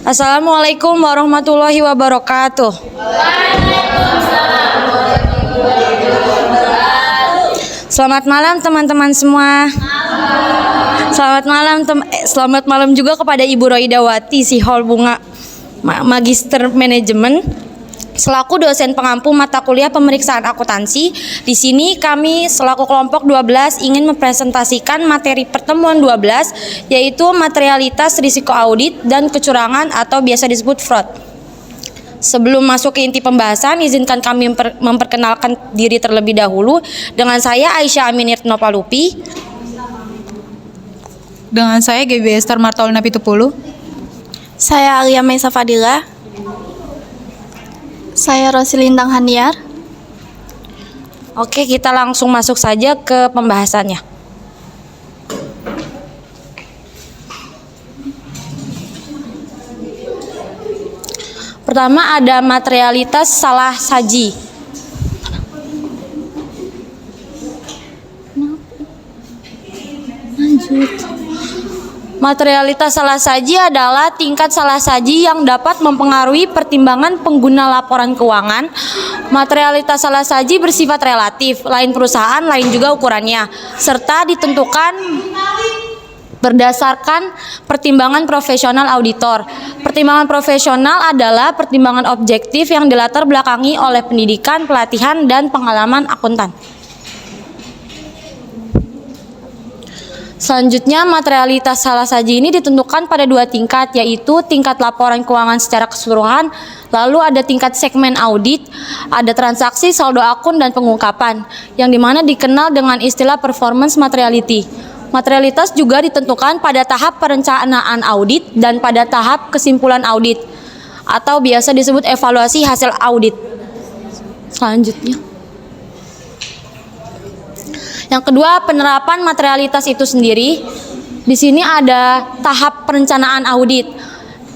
Assalamualaikum warahmatullahi wabarakatuh. Selamat malam teman-teman semua. Selamat malam juga kepada Ibu Roidawati Sihol Bunga, Magister Manajemen, selaku dosen pengampu mata kuliah pemeriksaan akuntansi. Di sini kami selaku kelompok 12 ingin mempresentasikan materi pertemuan 12, yaitu materialitas risiko audit dan kecurangan atau biasa disebut fraud. Sebelum masuk ke inti pembahasan, izinkan kami memperkenalkan diri terlebih dahulu. Dengan saya Aisyah Aminir Nopalupi. Dengan saya GB Esther Martaulina Pitupulu. Saya Alia Maisa Fadila. Saya Rosilintang Haniar. Oke, kita langsung masuk saja ke pembahasannya. Pertama ada materialitas salah saji. Materialitas salah saji adalah tingkat salah saji yang dapat mempengaruhi pertimbangan pengguna laporan keuangan. Materialitas salah saji bersifat relatif, lain perusahaan, lain juga ukurannya, serta ditentukan berdasarkan pertimbangan profesional auditor. Pertimbangan profesional adalah pertimbangan objektif yang dilatar belakangi oleh pendidikan, pelatihan, dan pengalaman akuntan. Selanjutnya, materialitas salah saji ini ditentukan pada dua tingkat, yaitu tingkat laporan keuangan secara keseluruhan, lalu ada tingkat segmen audit, ada transaksi, saldo akun, dan pengungkapan, yang dimana dikenal dengan istilah performance materiality. Materialitas juga ditentukan pada tahap perencanaan audit dan pada tahap kesimpulan audit, atau biasa disebut evaluasi hasil audit. Selanjutnya, yang kedua, penerapan materialitas itu sendiri. Di sini ada tahap perencanaan audit.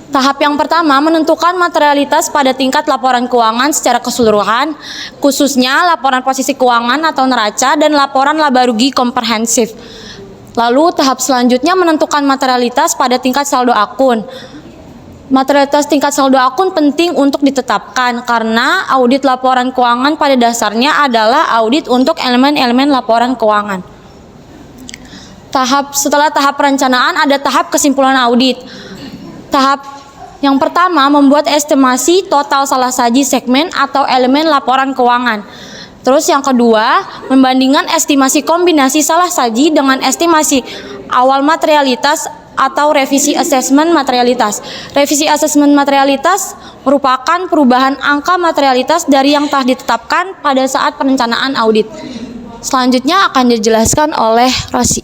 Tahap yang pertama menentukan materialitas pada tingkat laporan keuangan secara keseluruhan, khususnya laporan posisi keuangan atau neraca dan laporan laba rugi komprehensif. Lalu tahap selanjutnya menentukan materialitas pada tingkat saldo akun. Materialitas tingkat saldo akun penting untuk ditetapkan karena audit laporan keuangan pada dasarnya adalah audit untuk elemen-elemen laporan keuangan. Setelah tahap perencanaan ada tahap kesimpulan audit. Tahap yang pertama membuat estimasi total salah saji segmen atau elemen laporan keuangan. Terus yang kedua, membandingkan estimasi kombinasi salah saji dengan estimasi awal materialitas atau revisi asesmen materialitas. Revisi asesmen materialitas merupakan perubahan angka materialitas dari yang telah ditetapkan pada saat perencanaan audit. Selanjutnya akan dijelaskan oleh Rosi.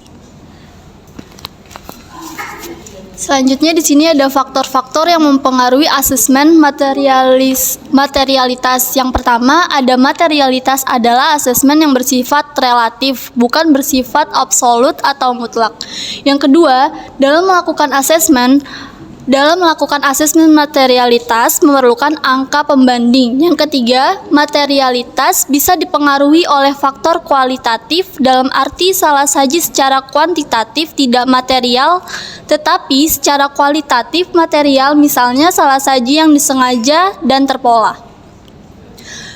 Selanjutnya di sini ada faktor-faktor yang mempengaruhi asesmen materialitas. Yang pertama, ada materialitas adalah asesmen yang bersifat relatif, bukan bersifat absolut atau mutlak. Yang kedua, dalam melakukan asesmen materialitas memerlukan angka pembanding. Yang ketiga, materialitas bisa dipengaruhi oleh faktor kualitatif dalam arti salah saji secara kuantitatif tidak material, tetapi secara kualitatif material, misalnya salah saji yang disengaja dan terpola.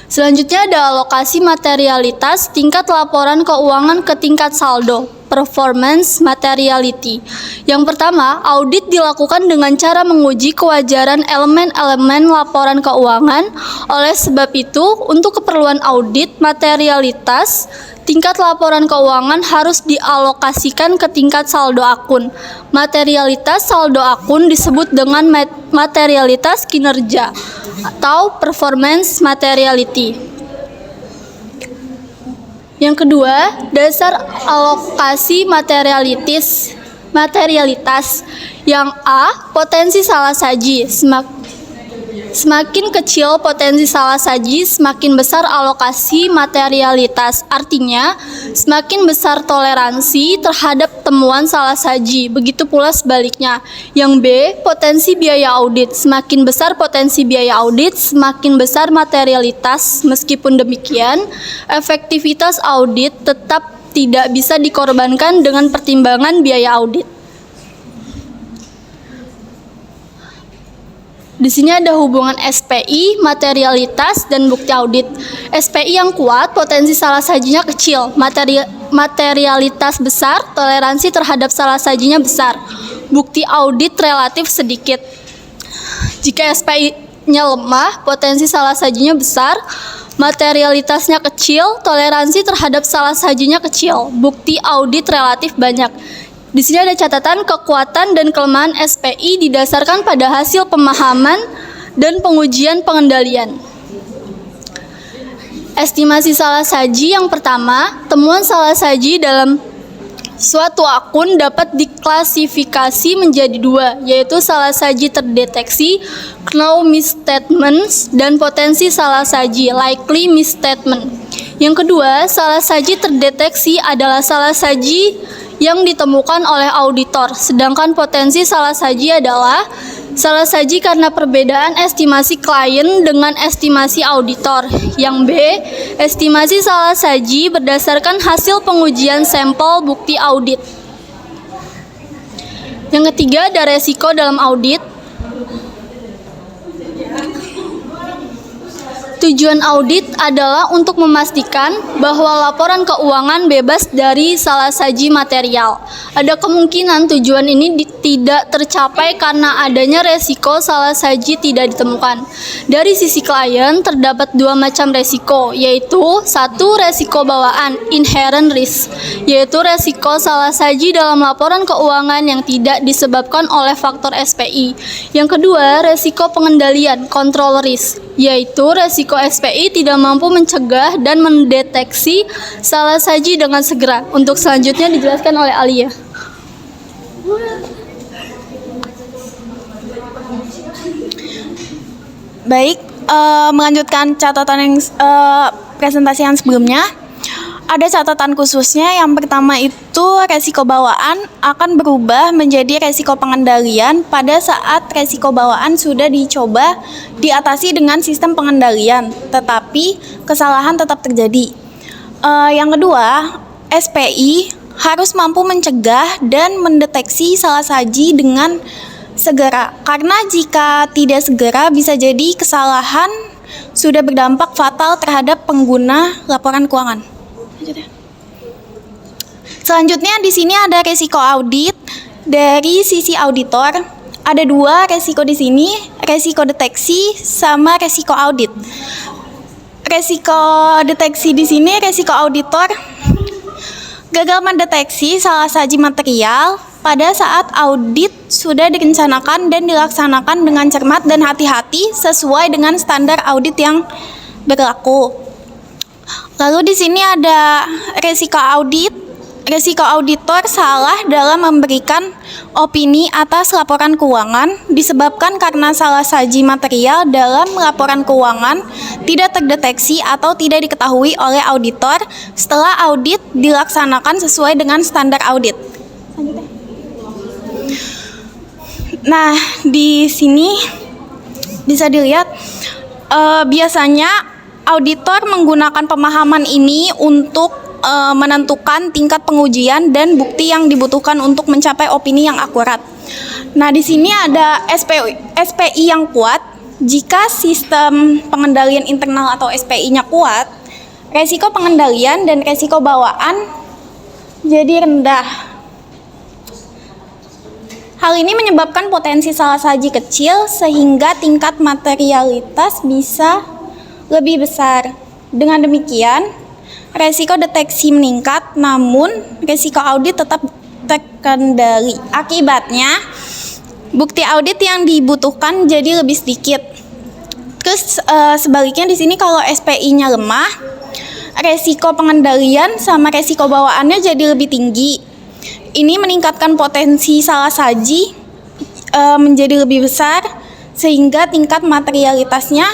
Selanjutnya ada alokasi materialitas tingkat laporan keuangan ke tingkat saldo, performance materiality. Yang pertama, audit dilakukan dengan cara menguji kewajaran elemen-elemen laporan keuangan. Oleh sebab itu, untuk keperluan audit materialitas, tingkat laporan keuangan harus dialokasikan ke tingkat saldo akun. Materialitas saldo akun disebut dengan materialitas kinerja atau performance materiality. Yang kedua, dasar alokasi materialitas. Yang A, potensi salah saji. Semakin kecil potensi salah saji, semakin besar alokasi materialitas. Artinya, semakin besar toleransi terhadap temuan salah saji. Begitu pula sebaliknya. Yang B, potensi biaya audit. Semakin besar potensi biaya audit, semakin besar materialitas. Meskipun demikian, efektivitas audit tetap tidak bisa dikorbankan dengan pertimbangan biaya audit. Di sini ada hubungan SPI, materialitas, dan bukti audit. SPI yang kuat, potensi salah sajinya kecil. Materialitas besar, toleransi terhadap salah sajinya besar. Bukti audit relatif sedikit. Jika SPI-nya lemah, potensi salah sajinya besar. Materialitasnya kecil, toleransi terhadap salah sajinya kecil. Bukti audit relatif banyak. Di sini ada catatan kekuatan dan kelemahan SPI didasarkan pada hasil pemahaman dan pengujian pengendalian. Estimasi salah saji yang pertama, temuan salah saji dalam suatu akun dapat diklasifikasi menjadi dua, yaitu salah saji terdeteksi, known misstatements, dan potensi salah saji, likely misstatement. Yang kedua, salah saji terdeteksi adalah salah saji yang ditemukan oleh auditor, sedangkan potensi salah saji adalah salah saji karena perbedaan estimasi klien dengan estimasi auditor. Yang B, estimasi salah saji berdasarkan hasil pengujian sampel bukti audit. Yang ketiga, ada resiko dalam audit. Tujuan audit adalah untuk memastikan bahwa laporan keuangan bebas dari salah saji material. Ada kemungkinan tujuan ini tidak tercapai karena adanya resiko salah saji tidak ditemukan. Dari sisi klien terdapat dua macam resiko, yaitu satu, resiko bawaan inherent risk, yaitu resiko salah saji dalam laporan keuangan yang tidak disebabkan oleh faktor SPI. Yang kedua, resiko pengendalian control risk, yaitu resiko SPI tidak mampu mencegah dan mendeteksi salah saji dengan segera. Untuk selanjutnya dijelaskan oleh Alia. Baik, melanjutkan catatan yang presentasi yang sebelumnya. Ada catatan khususnya. Yang pertama itu resiko bawaan akan berubah menjadi resiko pengendalian pada saat resiko bawaan sudah dicoba diatasi dengan sistem pengendalian, tetapi kesalahan tetap terjadi. Yang kedua, SPI harus mampu mencegah dan mendeteksi salah saji dengan segera, karena jika tidak segera bisa jadi kesalahan sudah berdampak fatal terhadap pengguna laporan keuangan. Selanjutnya di sini ada resiko audit. Dari sisi auditor ada dua resiko di sini, resiko deteksi sama resiko audit. Resiko deteksi di sini, resiko auditor gagal mendeteksi salah saji material pada saat audit sudah direncanakan dan dilaksanakan dengan cermat dan hati-hati sesuai dengan standar audit yang berlaku. Lalu di sini ada resiko audit. Resiko auditor salah dalam memberikan opini atas laporan keuangan disebabkan karena salah saji material dalam laporan keuangan tidak terdeteksi atau tidak diketahui oleh auditor setelah audit dilaksanakan sesuai dengan standar audit. Nah, di sini bisa dilihat biasanya auditor menggunakan pemahaman ini untuk menentukan tingkat pengujian dan bukti yang dibutuhkan untuk mencapai opini yang akurat. Nah, di sini ada SPI yang kuat. Jika sistem pengendalian internal atau SPI-nya kuat, resiko pengendalian dan resiko bawaan jadi rendah. Hal ini menyebabkan potensi salah saji kecil sehingga tingkat materialitas bisa lebih besar. Dengan demikian, resiko deteksi meningkat, namun resiko audit tetap terkendali. Akibatnya, bukti audit yang dibutuhkan jadi lebih sedikit. Terus sebaliknya di sini kalau SPI-nya lemah, resiko pengendalian sama resiko bawaannya jadi lebih tinggi. Ini meningkatkan potensi salah saji menjadi lebih besar sehingga tingkat materialitasnya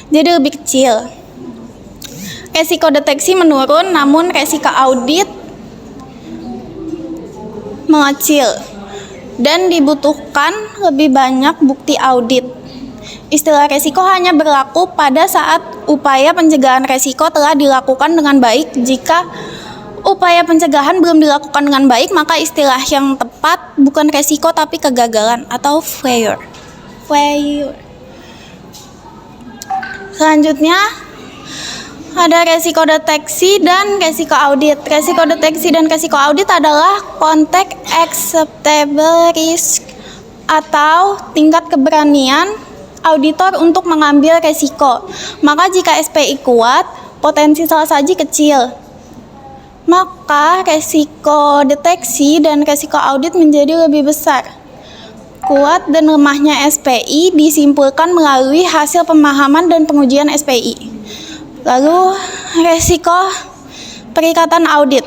jadi lebih kecil. Resiko deteksi menurun, namun resiko audit mengecil dan dibutuhkan lebih banyak bukti audit. Istilah resiko hanya berlaku pada saat upaya pencegahan resiko telah dilakukan dengan baik. Jika upaya pencegahan belum dilakukan dengan baik, maka istilah yang tepat bukan resiko tapi kegagalan atau failure. Selanjutnya ada resiko deteksi dan resiko audit. Resiko deteksi dan resiko audit adalah context acceptable risk atau tingkat keberanian auditor untuk mengambil resiko. Maka jika SPI kuat, potensi salah saji kecil. Maka resiko deteksi dan resiko audit menjadi lebih besar. Kuat dan lemahnya SPI disimpulkan melalui hasil pemahaman dan pengujian SPI. Lalu resiko perikatan audit.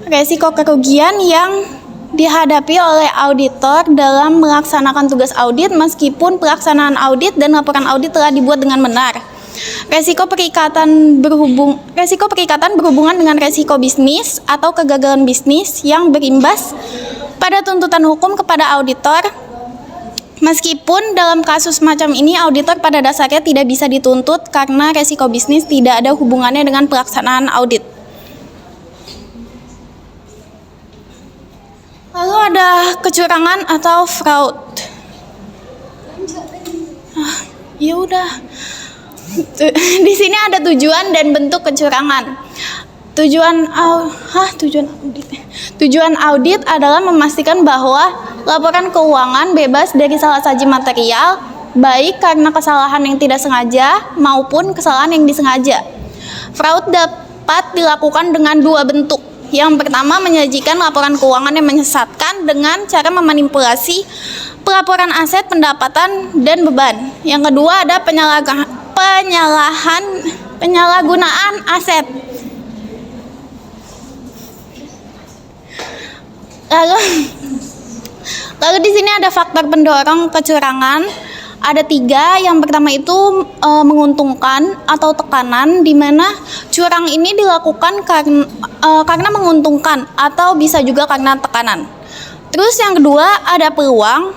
Resiko kerugian yang dihadapi oleh auditor dalam melaksanakan tugas audit meskipun pelaksanaan audit dan laporan audit telah dibuat dengan benar. Resiko perikatan berhubungan dengan resiko bisnis atau kegagalan bisnis yang berimbas pada tuntutan hukum kepada auditor. Meskipun dalam kasus semacam ini auditor pada dasarnya tidak bisa dituntut karena resiko bisnis tidak ada hubungannya dengan pelaksanaan audit. Lalu ada kecurangan atau fraud. Ya udah. Di sini ada tujuan dan bentuk kecurangan. Tujuan audit adalah memastikan bahwa laporan keuangan bebas dari salah saji material, baik karena kesalahan yang tidak sengaja maupun kesalahan yang disengaja. Fraud dapat dilakukan dengan dua bentuk. Yang pertama, menyajikan laporan keuangan yang menyesatkan dengan cara memanipulasi pelaporan aset, pendapatan, dan beban. Yang kedua, ada penyalahgunaan aset. Lalu di sini ada faktor pendorong kecurangan. Ada 3. Yang pertama itu menguntungkan atau tekanan, di mana curang ini dilakukan karena menguntungkan atau bisa juga karena tekanan. Terus yang kedua ada peluang.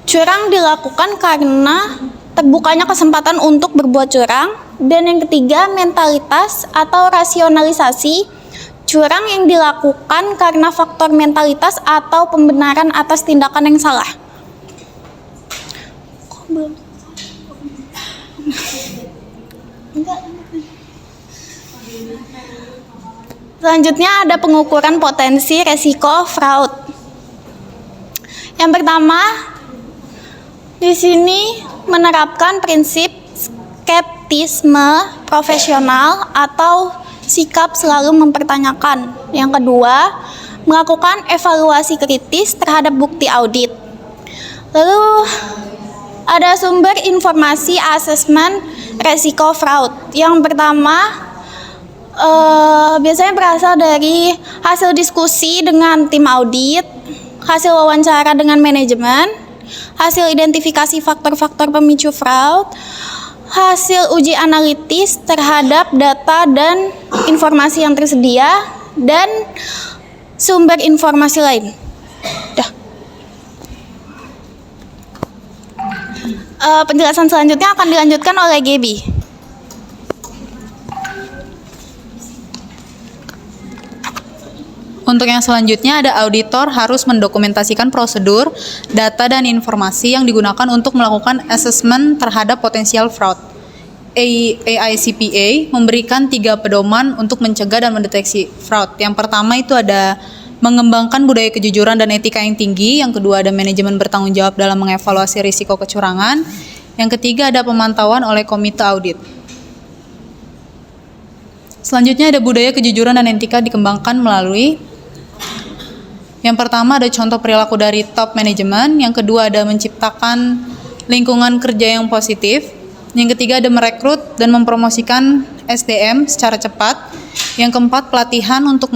Curang dilakukan karena terbukanya kesempatan untuk berbuat curang. Dan yang ketiga, mentalitas atau rasionalisasi. Curang yang dilakukan karena faktor mentalitas atau pembenaran atas tindakan yang salah. Selanjutnya ada pengukuran potensi resiko fraud. Yang pertama, di sini menerapkan prinsip skeptisme profesional atau sikap selalu mempertanyakan. Yang kedua, melakukan evaluasi kritis terhadap bukti audit. Lalu ada sumber informasi asesmen resiko fraud. Yang pertama, biasanya berasal dari hasil diskusi dengan tim audit, hasil wawancara dengan manajemen, hasil identifikasi faktor-faktor pemicu fraud, hasil uji analitis terhadap data dan informasi yang tersedia, dan sumber informasi lain. Penjelasan selanjutnya akan dilanjutkan oleh Gaby. Untuk yang selanjutnya ada auditor harus mendokumentasikan prosedur, data, dan informasi yang digunakan untuk melakukan asesmen terhadap potensial fraud. AICPA memberikan 3 pedoman untuk mencegah dan mendeteksi fraud. Yang pertama itu ada mengembangkan budaya kejujuran dan etika yang tinggi. Yang kedua ada manajemen bertanggung jawab dalam mengevaluasi risiko kecurangan. Yang ketiga ada pemantauan oleh komite audit. Selanjutnya ada budaya kejujuran dan etika dikembangkan melalui yang pertama ada contoh perilaku dari top manajemen, yang kedua ada menciptakan lingkungan kerja yang positif, yang ketiga ada merekrut dan mempromosikan SDM secara cepat, yang keempat pelatihan untuk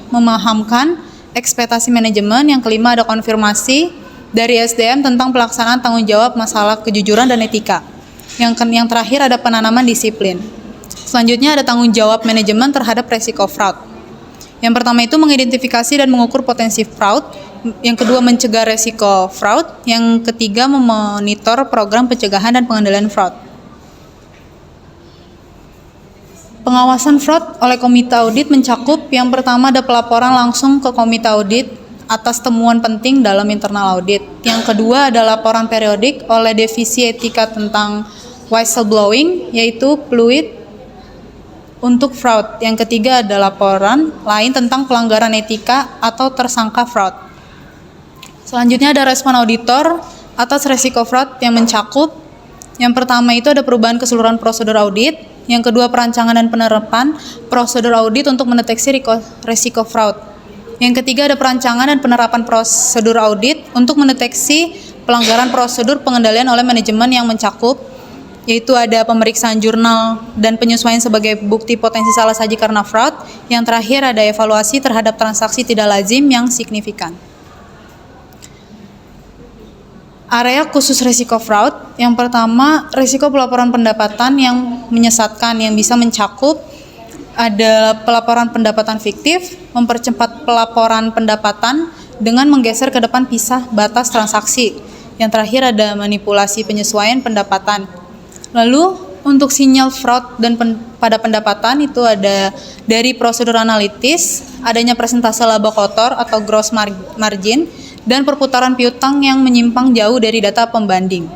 memahamkan ekspektasi manajemen, yang kelima ada konfirmasi dari SDM tentang pelaksanaan tanggung jawab masalah kejujuran dan etika, yang terakhir ada penanaman disiplin. Selanjutnya ada tanggung jawab manajemen terhadap resiko fraud. Yang pertama itu mengidentifikasi dan mengukur potensi fraud, yang kedua mencegah resiko fraud, yang ketiga memonitor program pencegahan dan pengendalian fraud. Pengawasan fraud oleh komite audit mencakup yang pertama ada pelaporan langsung ke komite audit atas temuan penting dalam internal audit. Yang kedua ada laporan periodik oleh divisi etika tentang whistleblowing, yaitu fluid untuk fraud. Yang ketiga ada laporan lain tentang pelanggaran etika atau tersangka fraud. Selanjutnya ada respon auditor atas resiko fraud yang mencakup yang pertama itu ada perubahan keseluruhan prosedur audit, yang kedua perancangan dan penerapan prosedur audit untuk mendeteksi resiko fraud. Yang ketiga ada perancangan dan penerapan prosedur audit untuk mendeteksi pelanggaran prosedur pengendalian oleh manajemen yang mencakup yaitu ada pemeriksaan jurnal dan penyesuaian sebagai bukti potensi salah saji karena fraud. Yang terakhir ada evaluasi terhadap transaksi tidak lazim yang signifikan. Area khusus risiko fraud, yang pertama risiko pelaporan pendapatan yang menyesatkan yang bisa mencakup ada pelaporan pendapatan fiktif, mempercepat pelaporan pendapatan dengan menggeser ke depan pisah batas transaksi. Yang terakhir ada manipulasi penyesuaian pendapatan. Lalu untuk sinyal fraud dan pada pendapatan itu ada dari prosedur analitis, adanya persentase laba kotor atau gross margin, dan perputaran piutang yang menyimpang jauh dari data pembanding.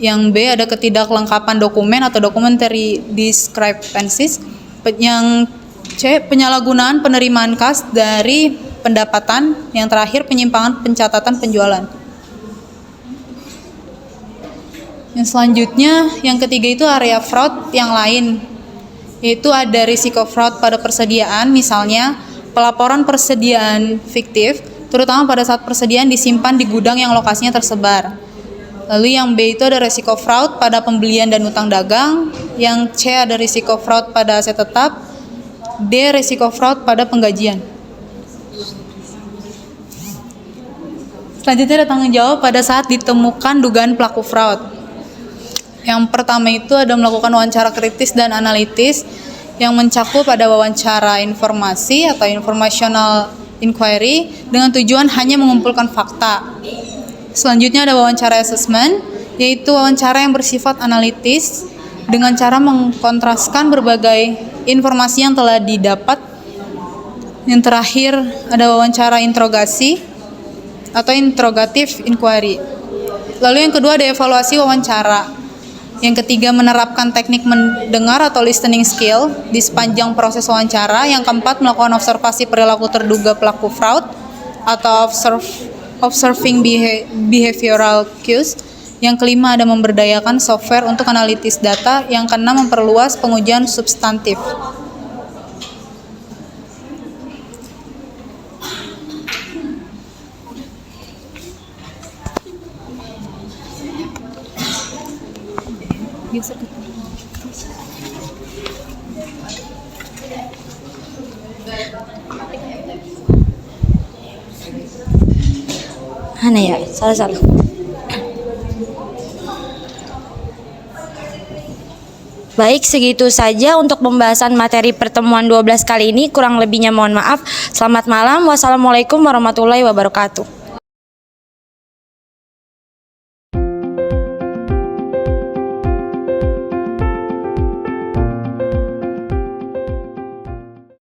Yang B ada ketidaklengkapan dokumen atau documentary discrepancies. Yang C penyalahgunaan penerimaan kas dari pendapatan. Yang terakhir penyimpangan pencatatan penjualan. Yang selanjutnya yang ketiga itu area fraud yang lain, yaitu ada risiko fraud pada persediaan, misalnya pelaporan persediaan fiktif, terutama pada saat persediaan disimpan di gudang yang lokasinya tersebar. Lalu yang B itu ada risiko fraud pada pembelian dan utang dagang, yang C ada risiko fraud pada aset tetap, D risiko fraud pada penggajian. Selanjutnya ada tanggung jawab pada saat ditemukan dugaan pelaku fraud. Yang pertama itu ada melakukan wawancara kritis dan analitis yang mencakup ada wawancara informasi atau informational inquiry dengan tujuan hanya mengumpulkan fakta. Selanjutnya ada wawancara assessment, yaitu wawancara yang bersifat analitis dengan cara mengkontraskan berbagai informasi yang telah didapat. Yang terakhir ada wawancara interogasi atau interrogative inquiry. Lalu yang kedua ada evaluasi wawancara. Yang ketiga menerapkan teknik mendengar atau listening skill di sepanjang proses wawancara. Yang keempat melakukan observasi perilaku terduga pelaku fraud atau observing behavioral cues. Yang kelima ada memberdayakan software untuk analitis data. Yang keenam memperluas pengujian substantif. Mana ya? Salah. Baik, segitu saja untuk pembahasan materi pertemuan 12 kali ini. Kurang lebihnya mohon maaf. Selamat malam. Wassalamualaikum warahmatullahi wabarakatuh.